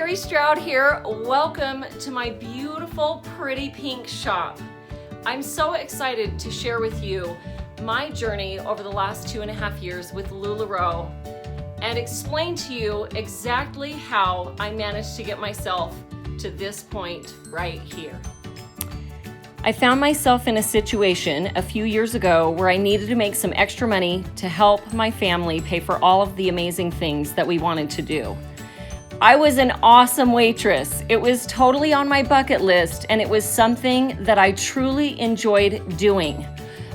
Carrie Stroud here. Welcome to my beautiful, pretty pink shop. I'm so excited to share with you my journey over the last 2.5 years with LuLaRoe and explain to you exactly how I managed to get myself to this point right here. I found myself in a situation a few years ago where I needed to make some extra money to help my family pay for all of the amazing things that we wanted to do. I was an awesome waitress. It was totally on my bucket list, and it was something that I truly enjoyed doing.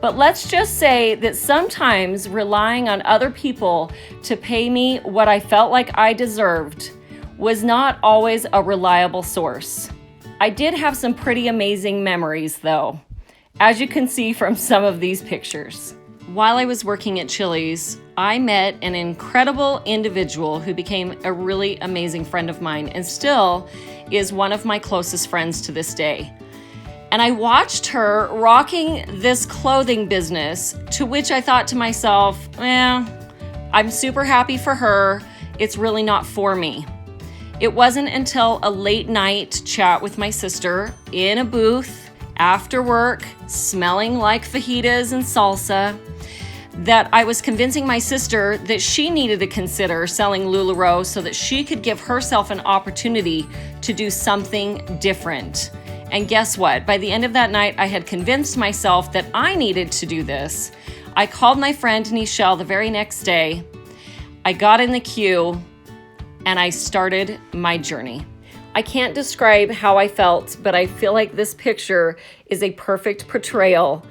But let's just say that sometimes relying on other people to pay me what I felt like I deserved was not always a reliable source. I did have some pretty amazing memories though, as you can see from some of these pictures. While I was working at Chili's, I met an incredible individual who became a really amazing friend of mine and still is one of my closest friends to this day. And I watched her rocking this clothing business, to which I thought to myself, I'm super happy for her. It's really not for me. It wasn't until a late night chat with my sister in a booth after work, smelling like fajitas and salsa, that I was convincing my sister that she needed to consider selling LuLaRoe so that she could give herself an opportunity to do something different. And guess what? By the end of that night, I had convinced myself that I needed to do this. I called my friend Nichelle the very next day. I got in the queue and I started my journey. I can't describe how I felt, but I feel like this picture is a perfect portrayal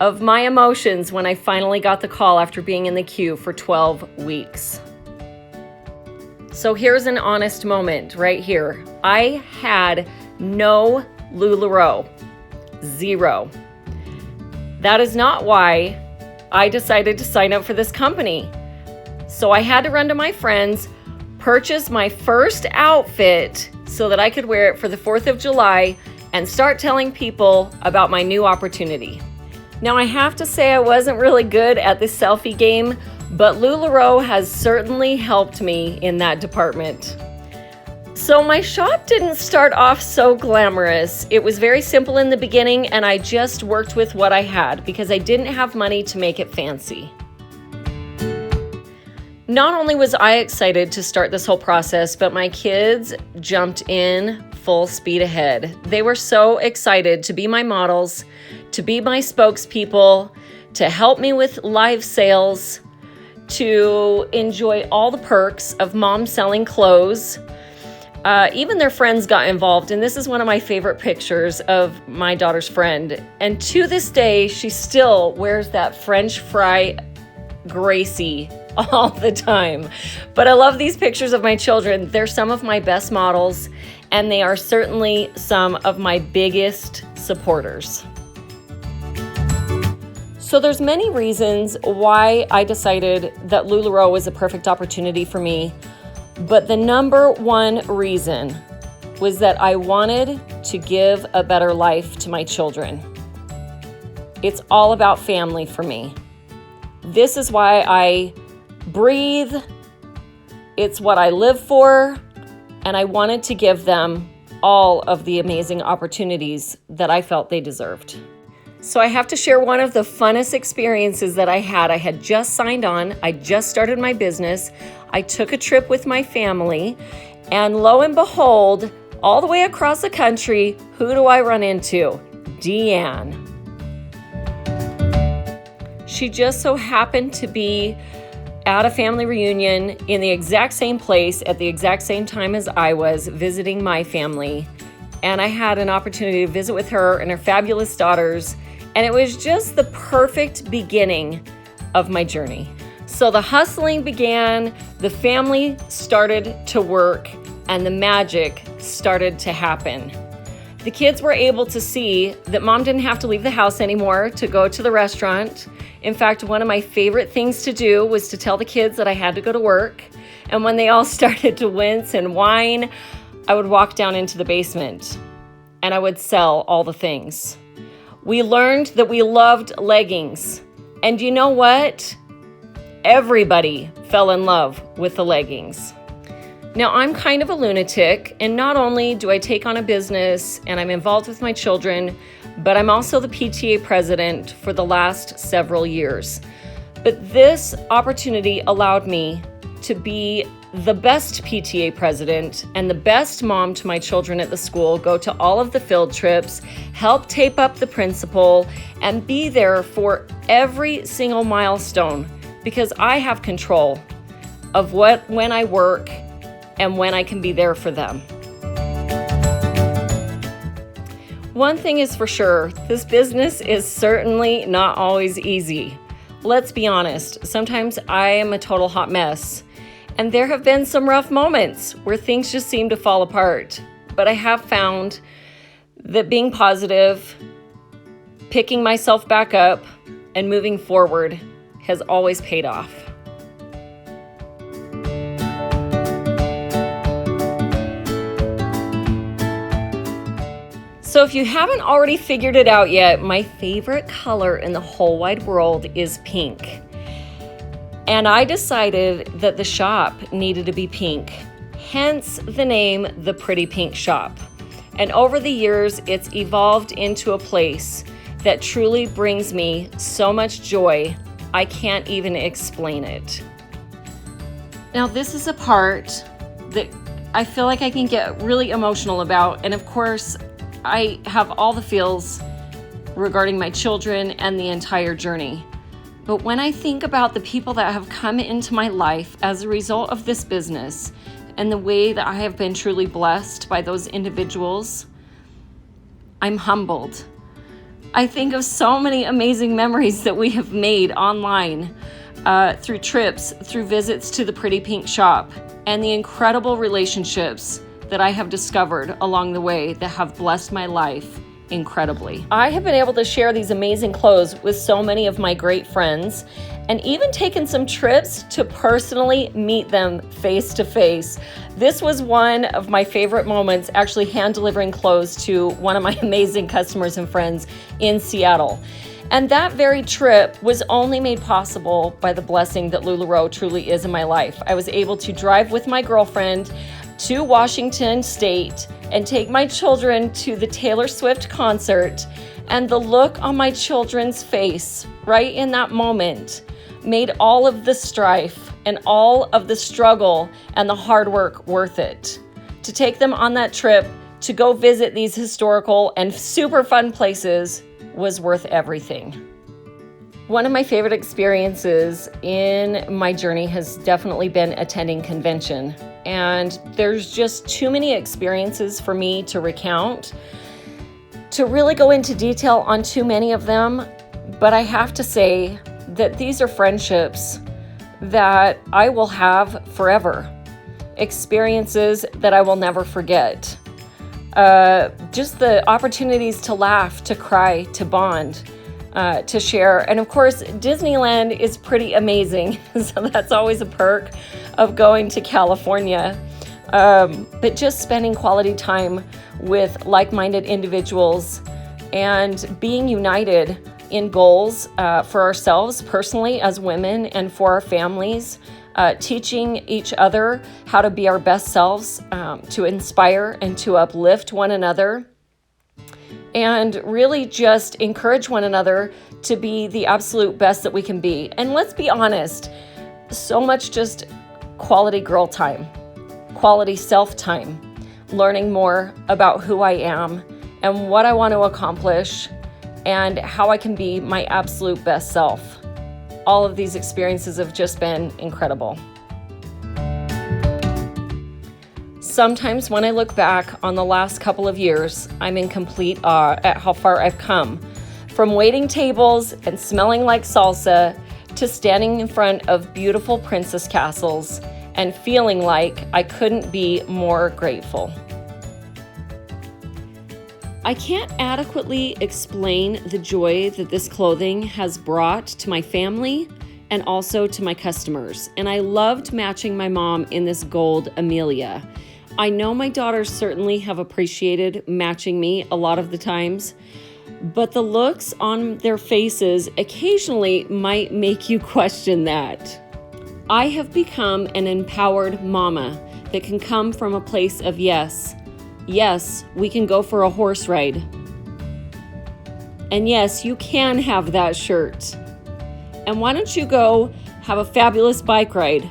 of my emotions when I finally got the call after being in the queue for 12 weeks. So here's an honest moment right here. I had no LuLaRoe, zero. That is not why I decided to sign up for this company. So I had to run to my friends, purchase my first outfit so that I could wear it for the 4th of July and start telling people about my new opportunity. Now, I have to say I wasn't really good at the selfie game, but LuLaRoe has certainly helped me in that department. So my shop didn't start off so glamorous. It was very simple in the beginning, and I just worked with what I had because I didn't have money to make it fancy. Not only was I excited to start this whole process, but my kids jumped in full speed ahead. They were so excited to be my models, to be my spokespeople, to help me with live sales, to enjoy all the perks of mom selling clothes. Even their friends got involved, and this is one of my favorite pictures of my daughter's friend. And to this day, she still wears that French fry Gracie all the time. But I love these pictures of my children. They're some of my best models, and they are certainly some of my biggest supporters. So there's many reasons why I decided that LuLaRoe was a perfect opportunity for me, but the number one reason was that I wanted to give a better life to my children. It's all about family for me. This is why I breathe. It's what I live for, and I wanted to give them all of the amazing opportunities that I felt they deserved. So I have to share one of the funnest experiences that I had. I had just signed on. I just started my business. I took a trip with my family, and lo and behold, all the way across the country, who do I run into? Deanne. She just so happened to be at a family reunion in the exact same place at the exact same time as I was visiting my family. And I had an opportunity to visit with her and her fabulous daughters. And it was just the perfect beginning of my journey. So the hustling began, the family started to work, and the magic started to happen. The kids were able to see that mom didn't have to leave the house anymore to go to the restaurant. In fact, one of my favorite things to do was to tell the kids that I had to go to work. And when they all started to wince and whine, I would walk down into the basement and I would sell all the things. We learned that we loved leggings. And you know what? Everybody fell in love with the leggings. Now, I'm kind of a lunatic, and not only do I take on a business and I'm involved with my children, but I'm also the PTA president for the last several years. But this opportunity allowed me to be the best PTA president and the best mom to my children at the school, go to all of the field trips, help tape up the principal, and be there for every single milestone because I have control of when I work and when I can be there for them. One thing is for sure, this business is certainly not always easy. Let's be honest, sometimes I am a total hot mess. And there have been some rough moments where things just seem to fall apart. But I have found that being positive, picking myself back up, and moving forward has always paid off. So if you haven't already figured it out yet, my favorite color in the whole wide world is pink. And I decided that the shop needed to be pink, hence the name The Pretty Pink Shop. And over the years, it's evolved into a place that truly brings me so much joy, I can't even explain it. Now, this is a part that I feel like I can get really emotional about. And of course, I have all the feels regarding my children and the entire journey. But when I think about the people that have come into my life as a result of this business and the way that I have been truly blessed by those individuals, I'm humbled. I think of so many amazing memories that we have made online, through trips, through visits to the Pretty Pink Shop, and the incredible relationships that I have discovered along the way that have blessed my life incredibly. I have been able to share these amazing clothes with so many of my great friends and even taken some trips to personally meet them face to face. This was one of my favorite moments, actually hand delivering clothes to one of my amazing customers and friends in Seattle. And that very trip was only made possible by the blessing that LuLaRoe truly is in my life. I was able to drive with my girlfriend to Washington State and take my children to the Taylor Swift concert, and the look on my children's face right in that moment made all of the strife and all of the struggle and the hard work worth it. To take them on that trip to go visit these historical and super fun places was worth everything. One of my favorite experiences in my journey has definitely been attending convention. And there's just too many experiences for me to recount, to really go into detail on too many of them. But I have to say that these are friendships that I will have forever. Experiences that I will never forget. Just the opportunities to laugh, to cry, to bond, to share. And of course, Disneyland is pretty amazing. So that's always a perk of going to California. But just spending quality time with like-minded individuals and being united in goals for ourselves personally as women and for our families, teaching each other how to be our best selves, to inspire and to uplift one another, and really just encourage one another to be the absolute best that we can be. And let's be honest, so much just quality girl time, quality self time, learning more about who I am and what I want to accomplish and how I can be my absolute best self. All of these experiences have just been incredible. Sometimes when I look back on the last couple of years, I'm in complete awe at how far I've come. From waiting tables and smelling like salsa to standing in front of beautiful princess castles and feeling like I couldn't be more grateful. I can't adequately explain the joy that this clothing has brought to my family and also to my customers. And I loved matching my mom in this gold Amelia. I know my daughters certainly have appreciated matching me a lot of the times, but the looks on their faces occasionally might make you question that. I have become an empowered mama that can come from a place of yes. Yes, we can go for a horse ride. And yes, you can have that shirt. And why don't you go have a fabulous bike ride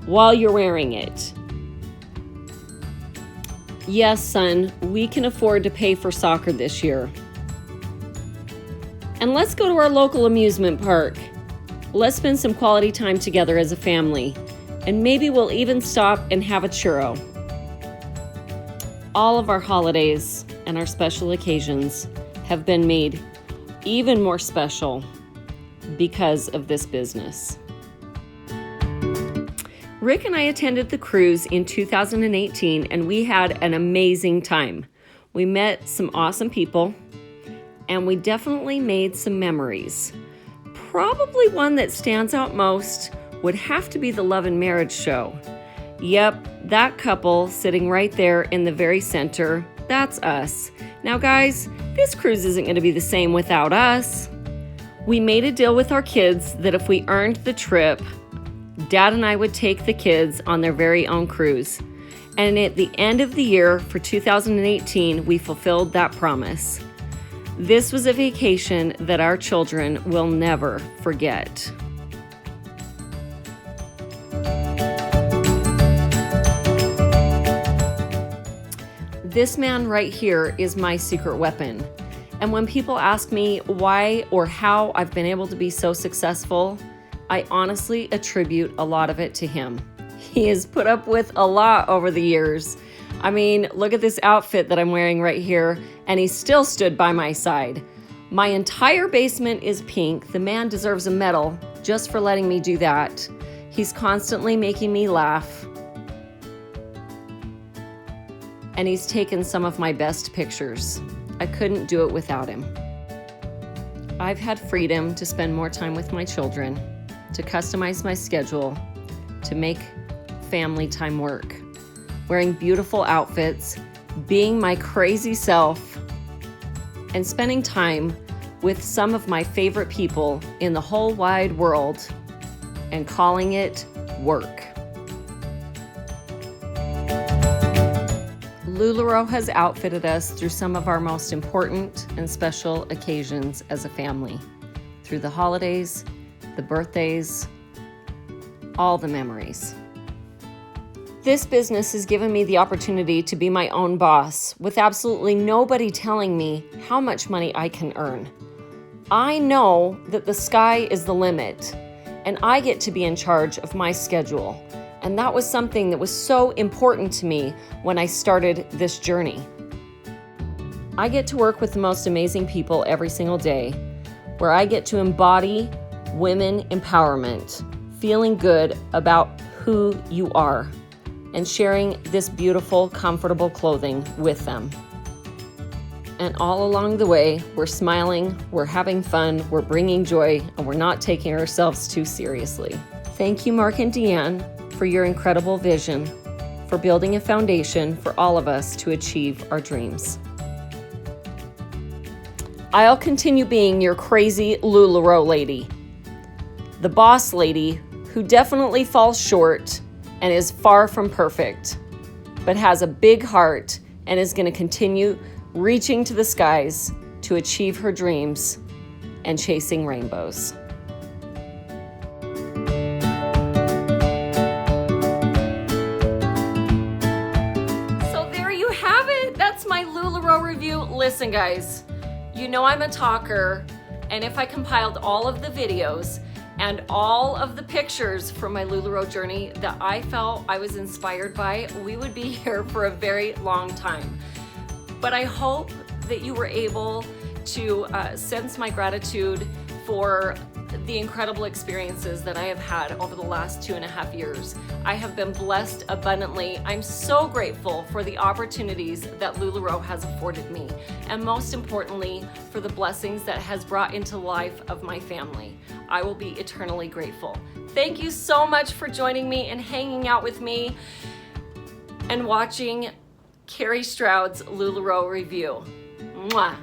while you're wearing it? Yes, son, we can afford to pay for soccer this year. And let's go to our local amusement park. Let's spend some quality time together as a family. And maybe we'll even stop and have a churro. All of our holidays and our special occasions have been made even more special because of this business. Rick and I attended the cruise in 2018 and we had an amazing time. We met some awesome people and we definitely made some memories. Probably one that stands out most would have to be the Love and Marriage show. Yep, that couple sitting right there in the very center, that's us. Now guys, this cruise isn't going to be the same without us. We made a deal with our kids that if we earned the trip, Dad and I would take the kids on their very own cruise. And at the end of the year for 2018, we fulfilled that promise. This was a vacation that our children will never forget. This man right here is my secret weapon. And when people ask me why or how I've been able to be so successful, I honestly attribute a lot of it to him. He has put up with a lot over the years. I mean, look at this outfit that I'm wearing right here, and he still stood by my side. My entire basement is pink. The man deserves a medal just for letting me do that. He's constantly making me laugh. And he's taken some of my best pictures. I couldn't do it without him. I've had freedom to spend more time with my children, to customize my schedule, to make family time work, wearing beautiful outfits, being my crazy self, and spending time with some of my favorite people in the whole wide world and calling it work. LuLaRoe has outfitted us through some of our most important and special occasions as a family, through the holidays, the birthdays, all the memories. This business has given me the opportunity to be my own boss with absolutely nobody telling me how much money I can earn. I know that the sky is the limit and I get to be in charge of my schedule. And that was something that was so important to me when I started this journey. I get to work with the most amazing people every single day, where I get to embody women empowerment, feeling good about who you are, and sharing this beautiful, comfortable clothing with them. And all along the way, we're smiling, we're having fun, we're bringing joy, and we're not taking ourselves too seriously. Thank you, Mark and Deanne, for your incredible vision, for building a foundation for all of us to achieve our dreams. I'll continue being your crazy LuLaRoe lady, the boss lady who definitely falls short and is far from perfect, but has a big heart and is going to continue reaching to the skies to achieve her dreams and chasing rainbows. My LuLaRoe review. Listen guys, you know I'm a talker, and if I compiled all of the videos and all of the pictures from my LuLaRoe journey that I felt I was inspired by, we would be here for a very long time. But I hope that you were able to sense my gratitude for the incredible experiences that I have had over the last 2.5 years. I have been blessed abundantly. I'm so grateful for the opportunities that LuLaRoe has afforded me, and most importantly, for the blessings that has brought into the life of my family. I will be eternally grateful. Thank you so much for joining me and hanging out with me and watching Carrie Stroud's LuLaRoe review. Mwah.